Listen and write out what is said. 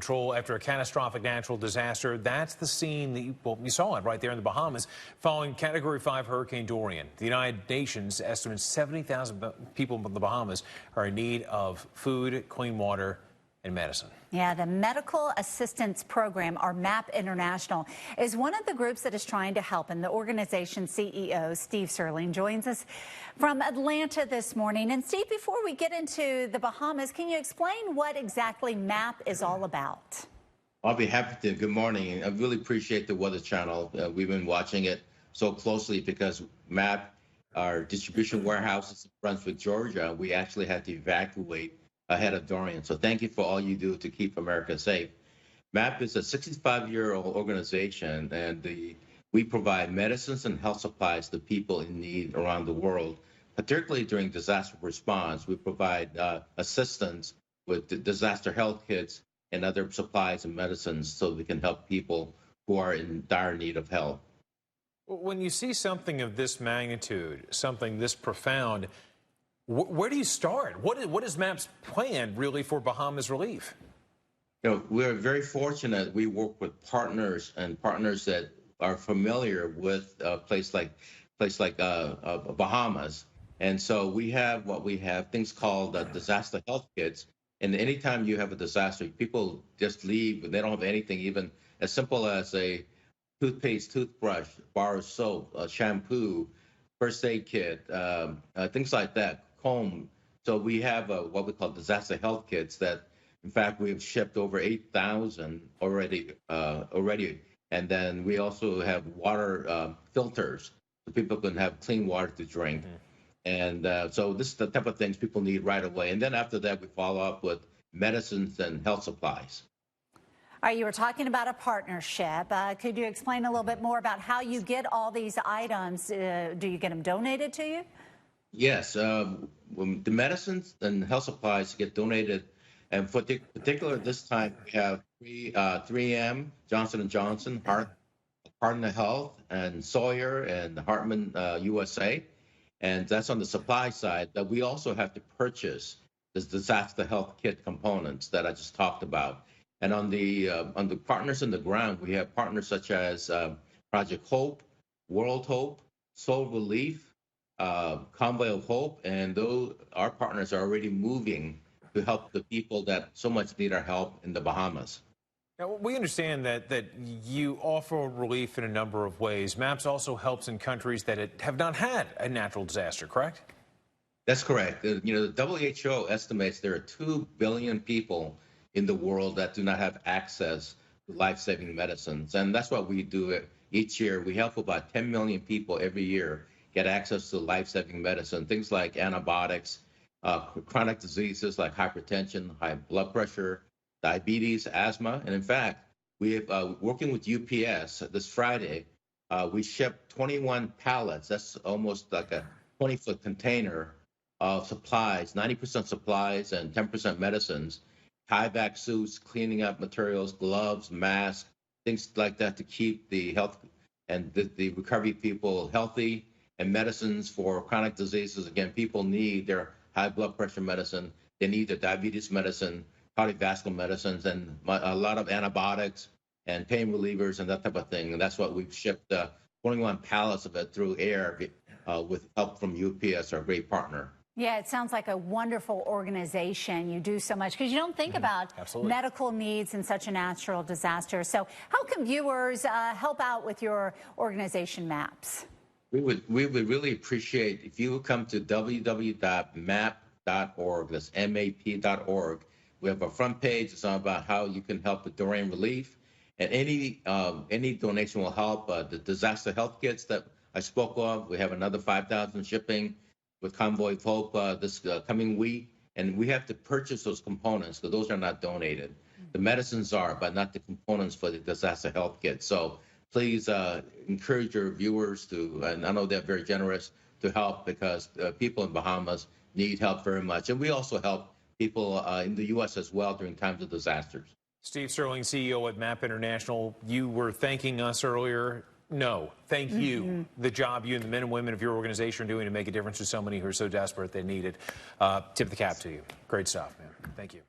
Control after a catastrophic natural disaster. That's the scene that you saw it right there in the Bahamas following Category 5 Hurricane Dorian. The United Nations estimates 70,000 people in the Bahamas are in need of food, clean water, and medicine. Yeah, the Medical Assistance Program, or MAP International, is one of the groups that is trying to help, and the organization CEO, Steve Serling, joins us from Atlanta this morning. And Steve, before we get into the Bahamas, can you explain what exactly MAP is all about? I'll be happy to. Good morning. I really appreciate the Weather Channel. We've been watching it so closely because MAP, our distribution warehouses in Brunswick, Georgia, we actually had to evacuate ahead of Dorian. So thank you for all you do to keep America safe. MAP is a 65-year-old organization, and we provide medicines and health supplies to people in need around the world, particularly during disaster response. We provide assistance with disaster health kits and other supplies and medicines so we can help people who are in dire need of help. When you see something of this magnitude, something this profound, where do you start? What is MAP's plan really for Bahamas relief? You know, we're very fortunate. We work with partners that are familiar with a place like Bahamas, and so we have things called disaster health kits. And anytime you have a disaster, people just leave and they don't have anything, even as simple as a toothpaste, toothbrush, bar of soap, shampoo, first aid kit, things like that. Home. So we have what we call disaster health kits that, in fact, we've shipped over 8,000 already. And then we also have water filters so people can have clean water to drink. Mm-hmm. And so this is the type of things people need right away. And then after that, we follow up with medicines and health supplies. All right, you were talking about a partnership. Could you explain a little bit more about how you get all these items? Do you get them donated to you? Yes, the medicines and health supplies get donated, and for particular this time we have 3M, Johnson & Johnson, Hartman Health, and Sawyer and Hartman USA, and that's on the supply side. But we also have to purchase the disaster health kit components that I just talked about. And on the partners on the ground, we have partners such as Project Hope, World Hope, Soul Relief, Convoy of Hope, and our partners are already moving to help the people that so much need our help in the Bahamas. Now, we understand that you offer relief in a number of ways. MAPS also helps in countries that have not had a natural disaster, correct? That's correct. You know, the WHO estimates there are 2 billion people in the world that do not have access to life-saving medicines, and that's what we do each year. We help about 10 million people every year get access to life-saving medicine, things like antibiotics, chronic diseases like hypertension, high blood pressure, diabetes, asthma. And in fact, we have, working with UPS this Friday, we shipped 21 pallets. That's almost like a 20-foot container of supplies, 90% supplies and 10% medicines, tie-back suits, cleaning up materials, gloves, masks, things like that to keep the health and the recovery people healthy, and medicines for chronic diseases. Again, people need their high blood pressure medicine. They need their diabetes medicine, cardiovascular medicines, and a lot of antibiotics and pain relievers and that type of thing. And that's what we've shipped 21 pallets of it through air with help from UPS, our great partner. Yeah, it sounds like a wonderful organization. You do so much because you don't think about medical needs in such a natural disaster. So how can viewers help out with your organization, MAPS? We would really appreciate if you would come to www.map.org. That's MAP.org. We have a front page. It's all about how you can help with Dorian relief, and any donation will help. The disaster health kits that I spoke of, we have another 5,000 shipping with Convoy of Hope this coming week, and we have to purchase those components because those are not donated. The medicines are, but not the components for the disaster health kit. So please encourage your viewers to, and I know they're very generous, to help because people in Bahamas need help very much. And we also help people in the U.S. as well during times of disasters. Steve Serling, CEO at MAP International, you were thanking us earlier. No, thank you. The job you and the men and women of your organization are doing to make a difference to so many who are so desperate they need it. Tip the cap to you. Great stuff, man. Thank you.